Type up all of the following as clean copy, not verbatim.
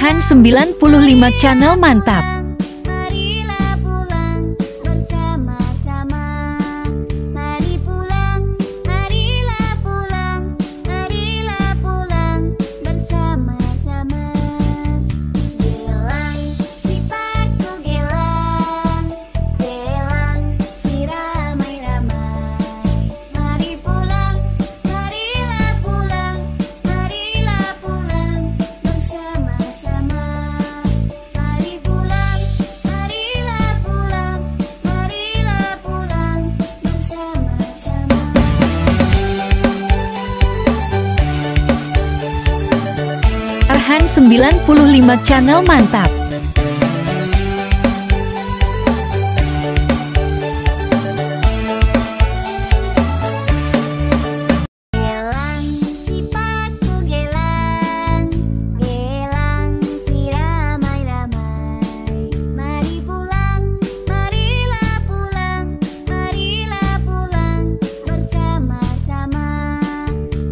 Arhan 95 Channel mantap. Marilah pulang bersama-sama. Mari pulang, marilah pulang, marilah pulang bersama-sama. Gelang sifatku gelang, gelang si ramai-ramai. Mari pulang, marilah pulang, marilah pulang bersama-sama. Mari pulang, marilah pulang, marilah pulang bersama-sama. Arhan 95 Channel mantap. Gelang sifatku gelang, gelang si ramai-ramai. Mari pulang, marilah pulang, marilah pulang bersama-sama.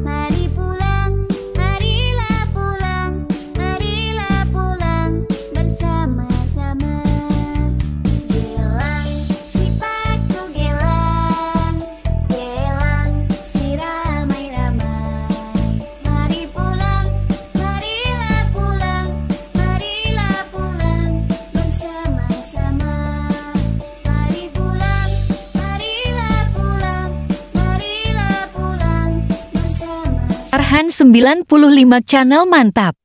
Mari pulang, marilah pulang, marilah pulang bersama-sama. Gelang sifatku gelang, gelang si ramai-ramai. Mari pulang, marilah pulang, marilah pulang bersama-sama. Mari pulang, marilah pulang, marilah pulang bersama-sama. Arhan 95 Channel mantap.